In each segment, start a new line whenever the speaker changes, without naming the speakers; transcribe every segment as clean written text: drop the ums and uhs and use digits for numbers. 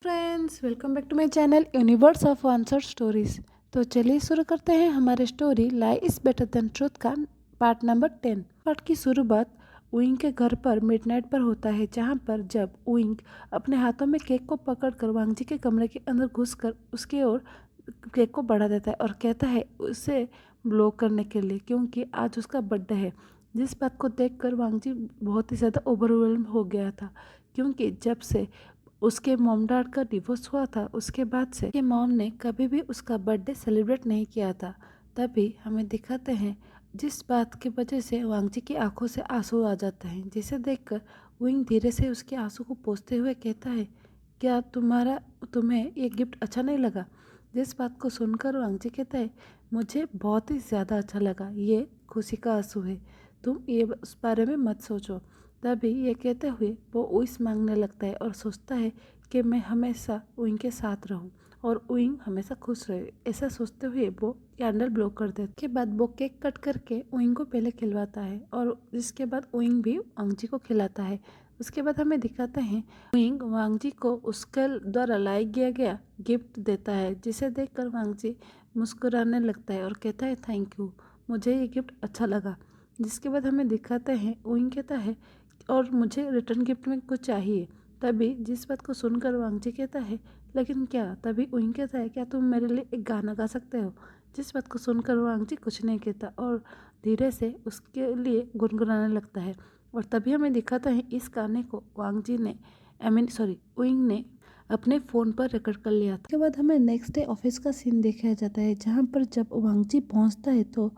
Friends, welcome back to my channel universe of answer stories. तो चलिए शुरू करते हैं हमारे story lie is better than truth का पार्ट नंबर 10। पार्ट की शुरुआत उइंग के घर पर मिडनाइट पर होता है, जहां पर जब उइंग अपने हाथों में केक को पकड़कर वांग जी के कमरे के अंदर घुसकर उसके ओर केक को बढ़ा देता है और कहता है उसे ब्लो करने के लिए, क्योंकि आज उसका बर्थडे है। जिस बात को देखकर वांग जी बहुत ही ज़्यादा ओवरवेल्म हो गया था, क्योंकि जब से उसके मॉम डैड का डिवोर्स हुआ था उसके बाद से कि मॉम ने कभी भी उसका बर्थडे सेलिब्रेट नहीं किया था। तभी हमें दिखाते हैं जिस बात की वजह से वांग जी की आंखों से आंसू आ जाते हैं, जिसे देखकर विंग धीरे से उसके आंसू को पोंछते हुए कहता है, क्या तुम्हें ये गिफ्ट अच्छा नहीं लगा? जिस बात को सुनकर वांग जी कहता है, मुझे बहुत ही ज़्यादा अच्छा लगा, ये खुशी का आंसू है, तुम ये उस बारे में मत सोचो। तभी ये कहते हुए वो विश मांगने लगता है और सोचता है कि मैं हमेशा विंग के साथ रहूं और विंग हमेशा खुश रहे। ऐसा सोचते हुए वो कैंडल ब्लो कर देता है। के बाद वो केक कट करके विंग को पहले खिलवाता है और इसके बाद विंग भी वांग जी को खिलाता है। उसके बाद हमें दिखाते हैं विंग वांग जी को उसके द्वारा लाई किया गया गिफ्ट देता है, जिसे देखकर वांग जी मुस्कुराने लगता है और कहता है, थैंक यू, मुझे ये गिफ्ट अच्छा लगा। जिसके बाद हमें दिखाते हैं विंग कहता है और मुझे रिटर्न गिफ्ट में कुछ चाहिए। तभी जिस बात को सुनकर वांग जी कहता है, लेकिन क्या? तभी विंग कहता है, क्या तुम मेरे लिए एक गाना गा सकते हो? जिस बात को सुनकर वांग जी कुछ नहीं कहता और धीरे से उसके लिए गुनगुनाने लगता है। और तभी हमें दिखाता है इस गाने को वांग जी ने विंग ने अपने फ़ोन पर रिकॉर्ड कर लिया था। उसके बाद हमें नेक्स्ट डे ऑफिस का सीन दिखाया जाता है, जहाँ पर जब वांग जी पहुँचता है तो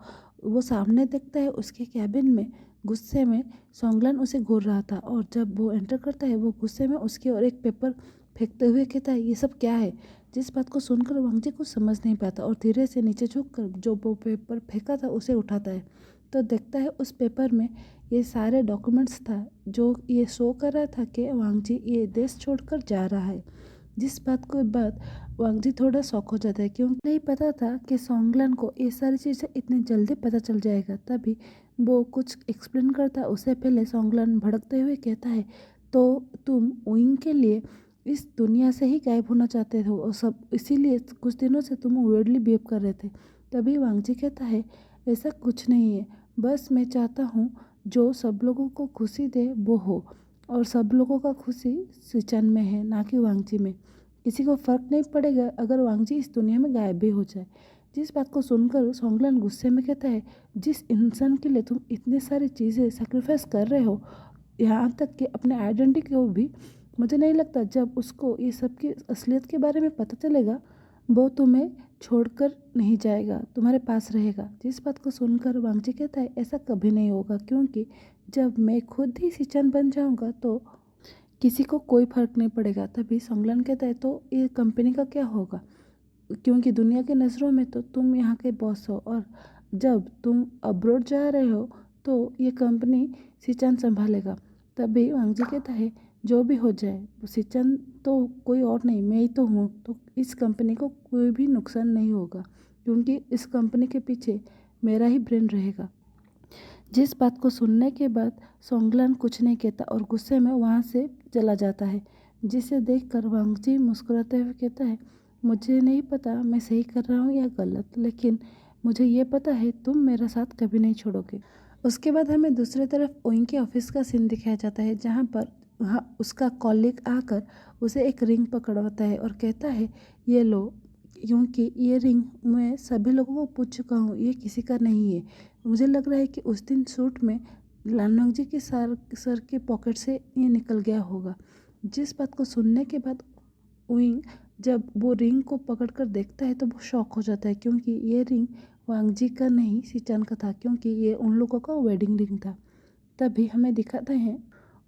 वो सामने देखता है उसके कैबिन में गुस्से में सोंगलन उसे घूर रहा था, और जब वो एंटर करता है वो गुस्से में उसकी ओर एक पेपर फेंकते हुए कहता है, ये सब क्या है? जिस बात को सुनकर वांग जी कुछ समझ नहीं पाता और धीरे से नीचे झुककर जो वो पेपर फेंका था उसे उठाता है, तो देखता है उस पेपर में ये सारे डॉक्यूमेंट्स था जो ये शो कर रहा था कि वांग जी ये देश छोड़कर जा रहा है। जिस बात को बाद वांग जी थोड़ा शॉक हो जाता है, क्योंकि नहीं पता था कि सोंगलन को ये सारी चीज़ें इतनी जल्दी पता चल जाएगा। तभी वो कुछ एक्सप्लेन करता उससे पहले सोंगलन भड़कते हुए कहता है, तो तुम विंग के लिए इस दुनिया से ही गायब होना चाहते हो और सब इसीलिए कुछ दिनों से तुम वेडली बिहेव कर रहे थे। तभी वांग जी कहता है, ऐसा कुछ नहीं है, बस मैं चाहता हूँ जो सब लोगों को खुशी दे वो हो, और सब लोगों का खुशी सिचन में है, ना कि वांग जी में। किसी को फर्क नहीं पड़ेगा अगर वांग जी इस दुनिया में गायब भी हो जाए। जिस बात को सुनकर सोंगलन गुस्से में कहता है, जिस इंसान के लिए तुम इतनी सारी चीज़ें सेक्रीफाइस कर रहे हो, यहाँ तक कि अपने आइडेंटिटी को भी, मुझे नहीं लगता जब उसको ये सब की असलियत के बारे में पता चलेगा वो तुम्हें छोड़कर नहीं जाएगा, तुम्हारे पास रहेगा। जिस बात को सुनकर वांग जी कहता है, ऐसा कभी नहीं होगा, क्योंकि जब मैं खुद ही सिचन बन जाऊंगा तो किसी को कोई फर्क नहीं पड़ेगा। तभी सोंगलन कहता है, तो ये कंपनी का क्या होगा? क्योंकि दुनिया की नज़रों में तो तुम यहाँ के बॉस हो, और जब तुम अब्रॉड जा रहे हो तो ये कंपनी सिचन संभालेगा। तभी वांग जी कहता है, जो भी हो जाए सिचन तो कोई और नहीं, मैं ही तो हूँ, तो इस कंपनी को कोई भी नुकसान नहीं होगा, क्योंकि इस कंपनी के पीछे मेरा ही ब्रेन रहेगा। जिस बात को सुनने के बाद सोंगलन कुछ नहीं कहता और गुस्से में वहाँ से चला जाता है, जिसे देखकर वांग जी मुस्कुराते हुए कहता है, मुझे नहीं पता मैं सही कर रहा हूँ या गलत, लेकिन मुझे ये पता है तुम मेरा साथ कभी नहीं छोड़ोगे। उसके बाद हमें दूसरी तरफ ओइंग के ऑफिस का सीन दिखाया जाता है, जहाँ पर वहाँ उसका कॉलीग आकर उसे एक रिंग पकड़वाता है और कहता है, ये लो, क्योंकि ये रिंग मैं सभी लोगों को पूछ चुका हूँ, ये किसी का नहीं है। मुझे लग रहा है कि उस दिन सूट में लानोंग जी के सर के पॉकेट से ये निकल गया होगा। जिस बात को सुनने के बाद विंग जब वो रिंग को पकड़कर देखता है तो वो शॉक हो जाता है, क्योंकि ये रिंग वांग जी का नहीं सिचन का था, क्योंकि ये उन लोगों का वेडिंग रिंग था। तभी हमें दिखाते हैं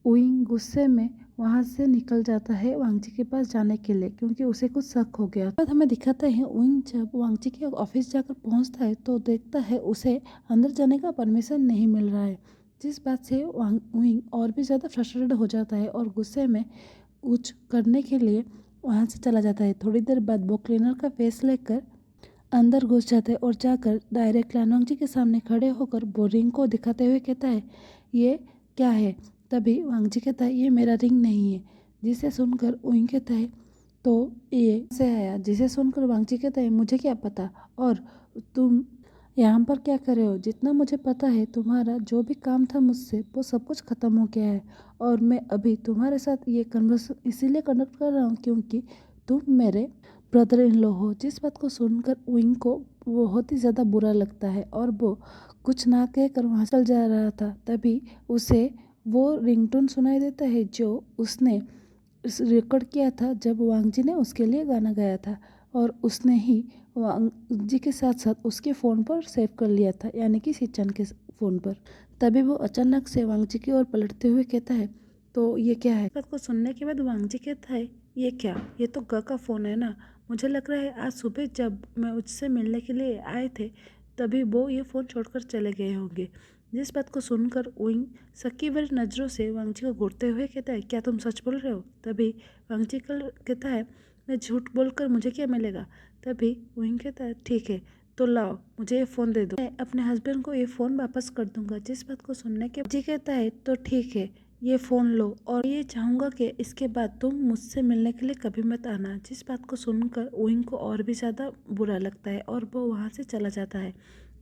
विंग गुस्से में वहाँ से निकल जाता है वांग जी के पास जाने के लिए, क्योंकि उसे कुछ शक हो गया। बाद हमें दिखाते हैं विंग जब वांग जी के ऑफिस जाकर पहुँचता है तो देखता है उसे अंदर जाने का परमिशन नहीं मिल रहा है। जिस बात से विंग और भी ज़्यादा फ्रस्ट्रेटेड हो जाता है और गुस्से में कुछ करने के लिए वहाँ से चला जाता है। थोड़ी देर बाद वो क्लीनर का फेस लेकर अंदर घुस जाता है और जाकर डायरेक्ट लानोंग जी के सामने खड़े होकर वो रिंग को दिखाते हुए कहता है, ये क्या है? तभी वांग जी कहता है, ये मेरा रिंग नहीं है। जिसे सुनकर विंग कहता है, तो ये से आया, जिसे सुनकर वांगची कहता है मुझे क्या पता, और तुम यहाँ पर क्या कर रहे हो? जितना मुझे पता है तुम्हारा जो भी काम था मुझसे वो सब कुछ खत्म हो गया है, और मैं अभी तुम्हारे साथ ये कन्वर्स इसीलिए कंडक्ट कर रहा हूँ क्योंकि तुम मेरे ब्रदर इन लॉ हो। जिस बात को सुनकर विंग को बहुत ही ज़्यादा बुरा लगता है और वो कुछ ना कहकर वहाँ चल जा रहा था। तभी उसे वो रिंगटोन सुनाई देता है जो उसने रिकॉर्ड किया था जब वांगजी ने उसके लिए गाना गाया था, और उसने ही वांगजी के साथ साथ उसके फ़ोन पर सेव कर लिया था, यानी कि सिचन के फ़ोन पर। तभी वो अचानक से वांगजी की ओर पलटते हुए कहता है, तो ये क्या है? बात को सुनने के बाद वांगजी कहता है, ये क्या, ये तो ग का फ़ोन है ना। मुझे लग रहा है आज सुबह जब मैं उससे मिलने के लिए आए थे तभी वो ये फ़ोन छोड़कर चले गए होंगे। जिस बात को सुनकर विंग शक्की भरी नज़रों से वांगजी को घूरते हुए कहता है, क्या तुम सच बोल रहे हो? तभी वांगजी कहता है, मैं झूठ बोलकर मुझे क्या मिलेगा? तभी विंग कहता है, ठीक है तो लाओ मुझे ये फ़ोन दे दो, मैं अपने हस्बैंड को ये फ़ोन वापस कर दूंगा। जिस बात को सुनने के जी कहता है, तो ठीक है ये फ़ोन लो, और ये चाहूँगा कि इसके बाद तुम मुझसे मिलने के लिए कभी मत आना। जिस बात को सुनकर विंग को और भी ज़्यादा बुरा लगता है और वो वहाँ से चला जाता है।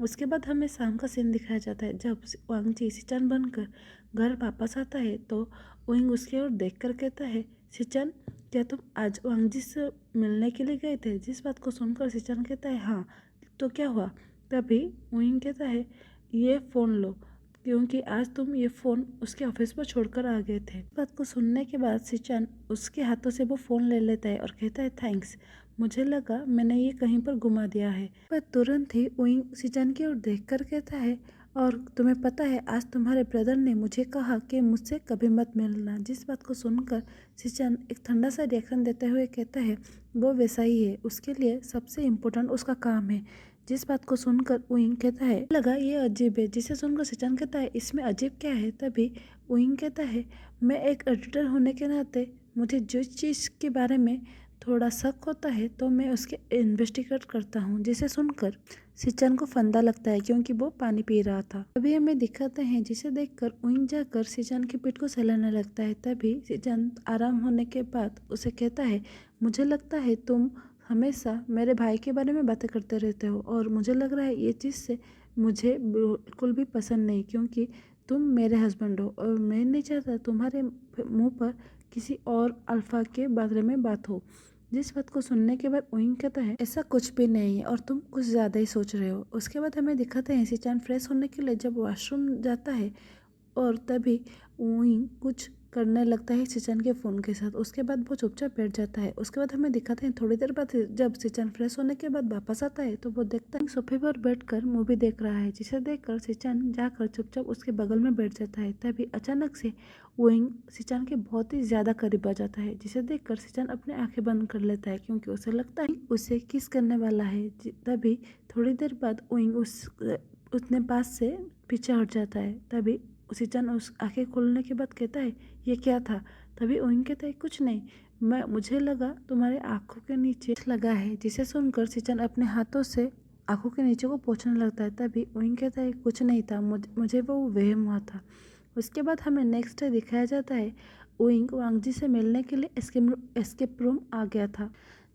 उसके बाद हमें शाम का सीन दिखाया जाता है जब वांगजी सिचन बनकर घर वापस आता है तो विंग उसकी ओर देख कर कहता है, सिचन क्या तुम आज वांगजी से मिलने के लिए गए थे? जिस बात को सुनकर सिचन कहता है, हाँ तो क्या हुआ? तभी विंग कहता है, ये फ़ोन लो क्योंकि आज तुम ये फ़ोन उसके ऑफिस पर छोड़कर आ गए थे। इस बात को सुनने के बाद सिचन उसके हाथों से वो फ़ोन ले लेता है और कहता है, थैंक्स, मुझे लगा मैंने ये कहीं पर गुमा दिया है। पर तुरंत ही विंग सिचन की ओर देख कर कहता है, और तुम्हें पता है आज तुम्हारे ब्रदर ने मुझे कहा कि मुझसे कभी मत मिलना। जिस बात को सुनकर सिचन एक ठंडा सा रिएक्शन देते हुए कहता है, वो वैसा ही है, उसके लिए सबसे इम्पोर्टेंट उसका काम है। जिस बात को सुनकर विंग कहता है, लगा ये अजीब है। जिसे सुनकर सिचन कहता है, इसमें अजीब क्या है? तभी विंग कहता है, मैं एक एडिटर होने के नाते मुझे जिस चीज़ के बारे में थोड़ा शक होता है तो मैं उसके इन्वेस्टिगेट करता हूँ। जिसे सुनकर सिचन को फंदा लगता है क्योंकि वो पानी पी रहा था। तभी हमें दिखाते हैं जिसे देखकर विंग जाकर सिचन की पीठ को सहलाने लगता है। तभी सिचन आराम होने के बाद उसे कहता है, मुझे लगता है तुम हमेशा मेरे भाई के बारे में बातें करते रहते हो, और मुझे लग रहा है ये चीज़ से मुझे बिल्कुल भी पसंद नहीं क्योंकि तुम मेरे हस्बैंड हो और मैं नहीं चाहता तुम्हारे मुंह पर किसी और अल्फा के बारे में बात हो। जिस बात को सुनने के बाद विंग कहता है, ऐसा कुछ भी नहीं है और तुम कुछ ज़्यादा ही सोच रहे हो। उसके बाद हमें दिखाते हैं सिचन फ्रेश होने के लिए जब वॉशरूम जाता है और तभी विंग कुछ करने लगता है सिचन के फ़ोन के साथ। उसके बाद वो चुपचाप बैठ जाता है। उसके बाद हमें दिखाते हैं थोड़ी देर बाद जब सिचन फ्रेश होने के बाद वापस आता है तो वो देखता है सोफे पर बैठकर मूवी देख रहा है, जिसे देखकर सिचन जाकर चुपचाप उसके बगल में बैठ जाता है। तभी अचानक से विंग सिचन के बहुत ही ज़्यादा करीब आ जाता है, जिसे देखकर सिचन अपनी आंखें बंद कर लेता है क्योंकि उसे लगता है उसे किस करने वाला है। तभी थोड़ी देर बाद विंग उतने पास से पीछे हट जाता है। तभी सिचन उस आंखें खोलने के बाद कहता है, ये क्या था? तभी विंग कहता है, कुछ नहीं, मुझे लगा तुम्हारे आंखों के नीचे लगा है। जिसे सुनकर सिचन अपने हाथों से आंखों के नीचे को पोंछने लगता है। तभी विंग कहता है, कुछ नहीं था, मुझे वो वहम हुआ था। उसके बाद हमें नेक्स्ट डे दिखाया जाता है विंग वांगजी से मिलने के लिए एस्केप रूम आ गया था,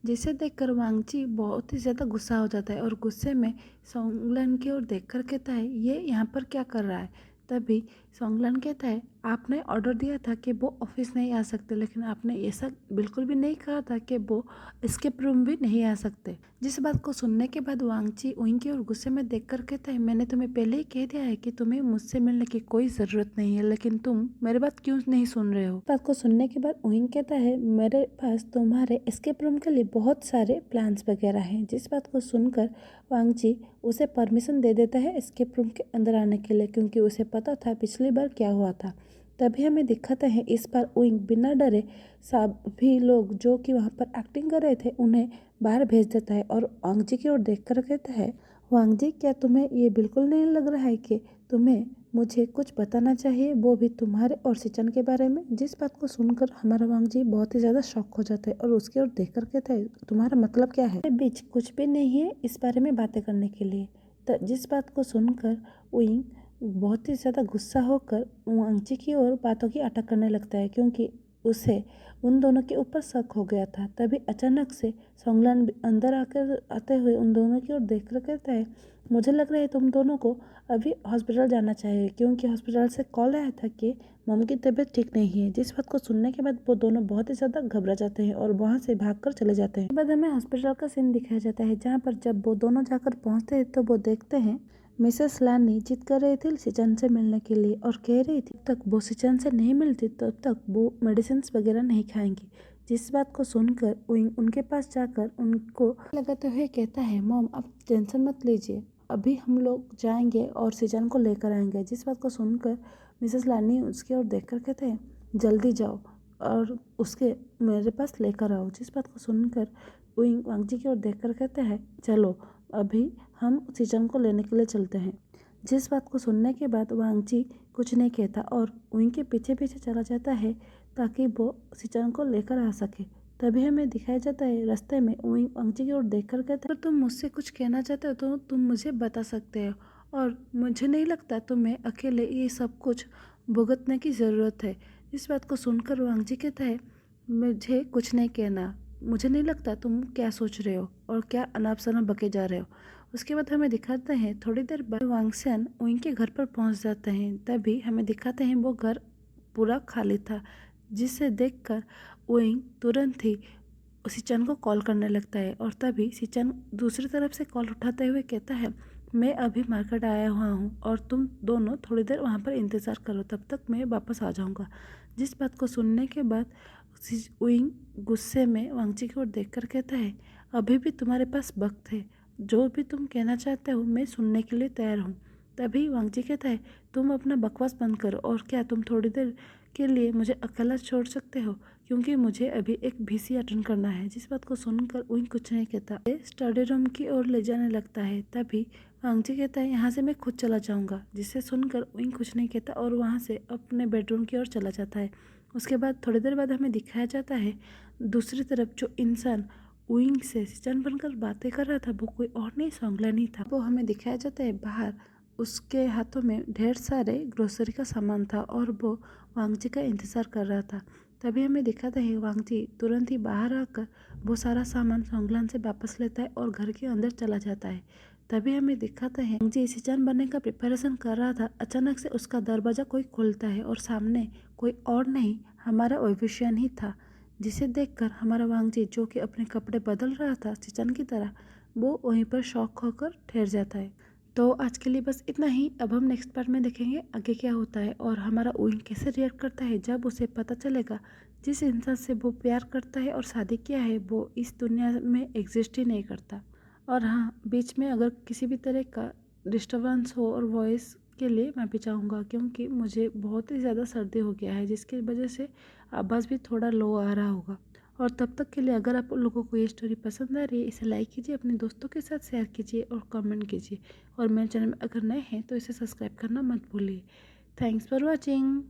जिसे देखकर वांगजी बहुत ही ज़्यादा गुस्सा हो जाता है और गुस्से में सोंगलन की ओर देखकर कहता है, ये यहाँ पर क्या कर रहा है? तभी सोंगलन कहता है, आपने ऑर्डर दिया था कि वो ऑफिस नहीं आ सकते, लेकिन आपने ऐसा बिल्कुल भी नहीं कहा था कि वो एस्केप रूम भी नहीं आ सकते। जिस बात को सुनने के बाद वांगजी विंग की ओर गुस्से में देखकर कहता है, मैंने तुम्हें पहले ही कह दिया है कि तुम्हें मुझसे मिलने की कोई ज़रूरत नहीं है, लेकिन तुम मेरी बात क्यों नहीं सुन रहे हो? बात को सुनने के बाद विंग कहता है, मेरे पास तुम्हारे एस्केप रूम के लिए बहुत सारे प्लान्स वगैरह हैं। जिस बात को सुनकर वांगजी उसे परमिशन दे देता है एस्केप रूम के अंदर आने के लिए क्योंकि उसे पता था पिछली बार क्या हुआ था। तभी हमें दिखाते हैं इस बार विंग बिना डरे सभी लोग जो कि वहाँ पर एक्टिंग कर रहे थे उन्हें बाहर भेज देता है और वांगजी की ओर देख कर कहता है, वांगजी क्या तुम्हें ये बिल्कुल नहीं लग रहा है कि तुम्हें मुझे कुछ बताना चाहिए, वो भी तुम्हारे और सिचन के बारे में? जिस बात को सुनकर हमारा वांगजी बहुत ही ज़्यादा शॉक हो जाता है और उसकी ओर देख कर कहता है, तुम्हारा मतलब क्या है? बीच कुछ भी नहीं है इस बारे में बातें करने के लिए। तो जिस बात को सुनकर विंग बहुत ही ज़्यादा गुस्सा होकर वांगजी की ओर बातों की अटक करने लगता है क्योंकि उसे उन दोनों के ऊपर शक हो गया था। तभी अचानक से सोंगलान भी अंदर आते हुए उन दोनों की ओर देखकर कहता है, मुझे लग रहा है तुम दोनों को अभी हॉस्पिटल जाना चाहिए, क्योंकि हॉस्पिटल से कॉल आया था कि मम की तबीयत ठीक नहीं है। जिस बात को सुनने के बाद वो दोनों बहुत ही ज़्यादा घबरा जाते हैं और वहाँ से भागकर चले जाते हैं। बाद हमें हॉस्पिटल का सीन दिखाया जाता है, जहाँ पर जब वो दोनों जाकर पहुँचते हैं तो वो देखते हैं मिसेस लानी जिद कर रही थी सिचन से मिलने के लिए और कह रही थी तक वो सिचन से नहीं मिलती तब तक वो मेडिसिन वगैरह नहीं खाएंगी। जिस बात को सुनकर उनके पास जाकर उनको लगाते हुए कहता है, मॉम आप टेंशन मत लीजिए, अभी हम लोग जाएंगे और सिचन को लेकर आएंगे। जिस बात को सुनकर मिसेस लानी उसकी ओर देखकर कहते हैं, जल्दी जाओ और उसके मेरे पास लेकर आओ। जिस बात को सुनकर वांगजी की ओर देखकर कहते हैं, चलो अभी हम सिचन को लेने के लिए चलते हैं। जिस बात को सुनने के बाद वांगजी कुछ नहीं कहता और उनके पीछे पीछे चला जाता है ताकि वो सिचन को लेकर आ सके। तभी हमें दिखाया जाता है रास्ते में वांगजी की ओर देखकर कहता है, अगर तुम मुझसे कुछ कहना चाहते हो तो तुम मुझे बता सकते हो और मुझे नहीं लगता तुम्हें अकेले ये सब कुछ भुगतने की ज़रूरत है। इस बात को सुनकर वांगजी कहता है, मुझे कुछ नहीं कहना, मुझे नहीं लगता तुम क्या सोच रहे हो और क्या अनाप शनाप बके जा रहे हो। उसके बाद हमें दिखाते हैं थोड़ी देर बाद वांगसन उनके घर पर पहुंच जाते हैं। तभी हमें दिखाते हैं वो घर पूरा खाली था, जिसे देखकर ओइंग तुरंत ही सिचन को कॉल करने लगता है और तभी सिचन दूसरी तरफ से कॉल उठाते हुए कहता है, मैं अभी मार्केट आया हुआ हूँ और तुम दोनों थोड़ी देर वहाँ पर इंतज़ार करो, तब तक मैं वापस आ जाऊँगा। जिस बात को सुनने के बाद उइंग गुस्से में वांगजी की ओर देखकर कहता है, अभी भी तुम्हारे पास वक्त है, जो भी तुम कहना चाहते हो मैं सुनने के लिए तैयार हूँ। तभी वांगजी कहता है, तुम अपना बकवास बंद करो और क्या तुम थोड़ी देर के लिए मुझे अकेला छोड़ सकते हो, क्योंकि मुझे अभी एक VC अटेंड करना है। जिस बात को सुनकर उइंग कुछ नहीं कहता, स्टडी रूम की ओर ले जाने लगता है। तभी वांगजी कहता है, यहाँ से मैं खुद चला जाऊँगा। जिसे सुनकर उइंग कुछ नहीं कहता और वहाँ से अपने बेडरूम की ओर चला जाता है। उसके बाद थोड़ी देर बाद हमें दिखाया जाता है दूसरी तरफ जो इंसान उइंग से सिचन बनकर बातें कर रहा था वो कोई और नहीं सोंगलानी था। वो हमें दिखाया जाता है बाहर उसके हाथों में ढेर सारे ग्रोसरी का सामान था और वो वांगजी का इंतज़ार कर रहा था। तभी हमें दिखाता है वांगजी तुरंत ही बाहर आकर वो सारा सामान सोंगलान से वापस लेता है और घर के अंदर चला जाता है। तभी हमें दिखाता है वांगजी सिचन बनने का प्रिपरेशन कर रहा था, अचानक से उसका दरवाज़ा कोई खोलता है और सामने कोई और नहीं हमारा ओविशियन ही था। जिसे देखकर हमारा वांगजी जो कि अपने कपड़े बदल रहा था सिचन की तरह, वो वहीं पर शॉक होकर ठहर जाता है। तो आज के लिए बस इतना ही। अब हम नेक्स्ट पार्ट में देखेंगे आगे क्या होता है और हमारा उइंग कैसे रिएक्ट करता है जब उसे पता चलेगा जिस इंसान से वो प्यार करता है और शादी किया है वो इस दुनिया में एग्जिस्ट ही नहीं करता। और हाँ, बीच में अगर किसी भी तरह का डिस्टर्बेंस हो और वॉइस के लिए मैं भी चाहूँगा, क्योंकि मुझे बहुत ही ज़्यादा सर्दी हो गया है जिसकी वजह से आवाज़ भी थोड़ा लो आ रहा होगा। और तब तक के लिए अगर आप लोगों को ये स्टोरी पसंद आ रही है इसे लाइक कीजिए, अपने दोस्तों के साथ शेयर कीजिए और कमेंट कीजिए। और मेरे चैनल में अगर नए हैं तो इसे सब्सक्राइब करना मत भूलिए। Thanks for watching.